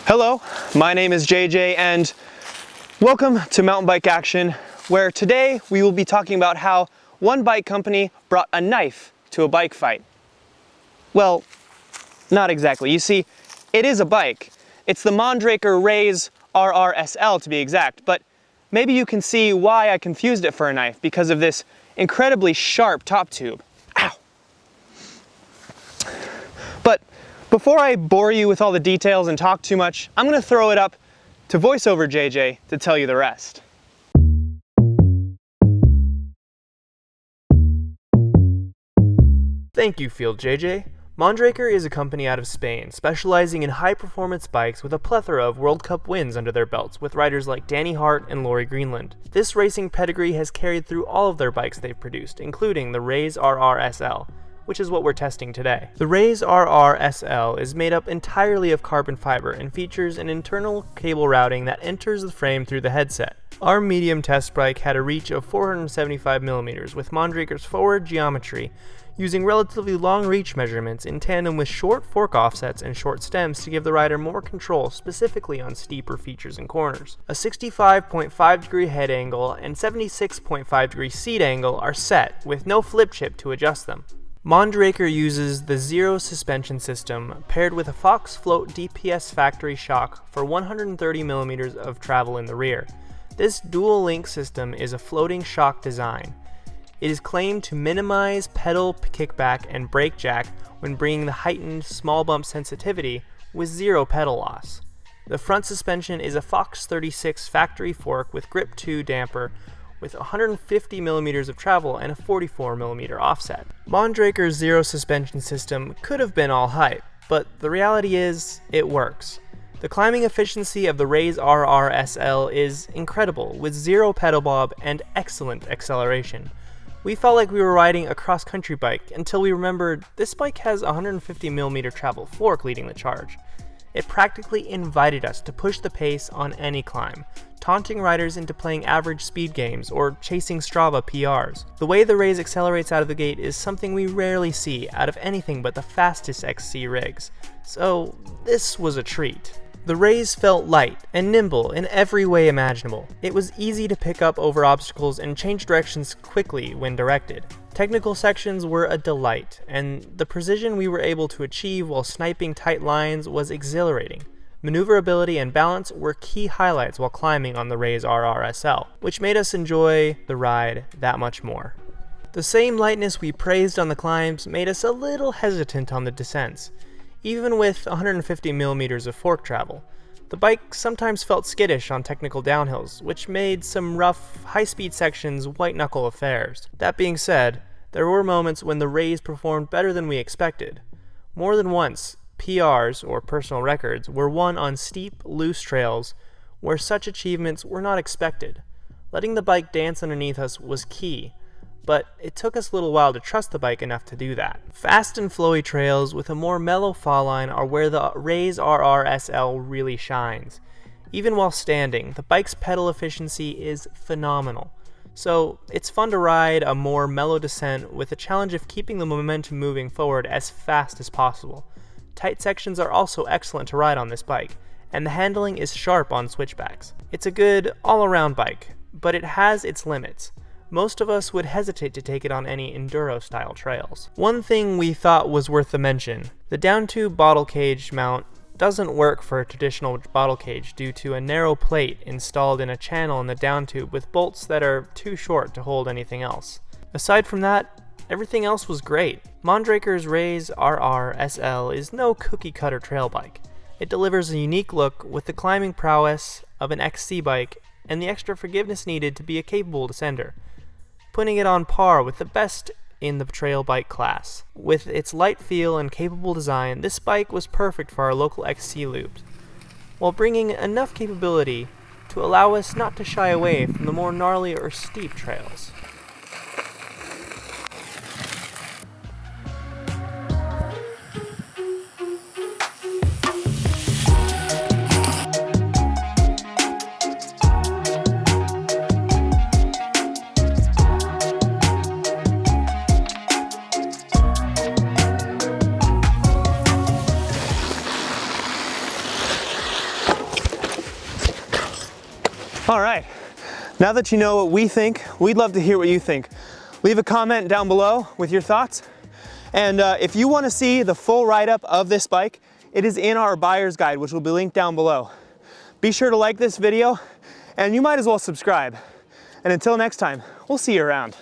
Hello, my name is JJ and welcome to Mountain Bike Action, where today we will be talking about how one bike company brought a knife to a bike fight. Well, not exactly. You see, it is a bike. It's the Mondraker Raze RRSL to be exact, but maybe you can see why I confused it for a knife because of this incredibly sharp top tube. Ow! But before I bore you with all the details and talk too much, I'm going to throw it up to VoiceOver JJ to tell you the rest. Thank you, Field JJ. Mondraker is a company out of Spain, specializing in high-performance bikes with a plethora of World Cup wins under their belts with riders like Danny Hart and Laurie Greenland. This racing pedigree has carried through all of their bikes they've produced, including the Raze RRSL, which is what we're testing today. The Raze RRSL is made up entirely of carbon fiber and features an internal cable routing that enters the frame through the headset. Our medium test bike had a reach of 475mm with Mondraker's forward geometry, using relatively long reach measurements in tandem with short fork offsets and short stems to give the rider more control, specifically on steeper features and corners. A 65.5 degree head angle and 76.5 degree seat angle are set, with no flip chip to adjust them. Mondraker uses the Zero suspension system paired with a Fox Float DPS factory shock for 130mm of travel in the rear. This dual link system is a floating shock design. It is claimed to minimize pedal kickback and brake jack when bringing the heightened small bump sensitivity with zero pedal loss. The front suspension is a Fox 36 factory fork with Grip 2 damper with 150mm of travel and a 44mm offset. Mondraker's Zero suspension system could have been all hype, but the reality is, it works. The climbing efficiency of the Raze RRSL is incredible, with zero pedal bob and excellent acceleration. We felt like we were riding a cross-country bike until we remembered this bike has a 150mm travel fork leading the charge. It practically invited us to push the pace on any climb, taunting riders into playing average speed games or chasing Strava PRs. The way the Raze accelerates out of the gate is something we rarely see out of anything but the fastest XC rigs, so this was a treat. The Raze felt light and nimble in every way imaginable. It was easy to pick up over obstacles and change directions quickly when directed. Technical sections were a delight, and the precision we were able to achieve while sniping tight lines was exhilarating. Maneuverability and balance were key highlights while climbing on the Raze RRSL, which made us enjoy the ride that much more. The same lightness we praised on the climbs made us a little hesitant on the descents. Even with 150mm of fork travel, the bike sometimes felt skittish on technical downhills, which made some rough, high-speed sections white-knuckle affairs. That being said, there were moments when the Raze performed better than we expected. More than once, PRs, or personal records, were won on steep, loose trails where such achievements were not expected. Letting the bike dance underneath us was key, but it took us a little while to trust the bike enough to do that. Fast and flowy trails with a more mellow fall line are where the Raze RRSL really shines. Even while standing, the bike's pedal efficiency is phenomenal. So it's fun to ride a more mellow descent with the challenge of keeping the momentum moving forward as fast as possible. Tight sections are also excellent to ride on this bike, and the handling is sharp on switchbacks. It's a good all-around bike, but it has its limits. Most of us would hesitate to take it on any enduro-style trails. One thing we thought was worth the mention: the down-tube bottle cage mount doesn't work for a traditional bottle cage due to a narrow plate installed in a channel in the down tube with bolts that are too short to hold anything else. Aside from that, everything else was great. Mondraker's Raze RRSL is no cookie-cutter trail bike. It delivers a unique look with the climbing prowess of an XC bike and the extra forgiveness needed to be a capable descender, putting it on par with the best in the trail bike class. With its light feel and capable design, this bike was perfect for our local XC loops, while bringing enough capability to allow us not to shy away from the more gnarly or steep trails. All right, now that you know what we think, we'd love to hear what you think. Leave a comment down below with your thoughts. And if you want to see the full write-up of this bike, it is in our buyer's guide, which will be linked down below. Be sure to like this video, and you might as well subscribe. And until next time, we'll see you around.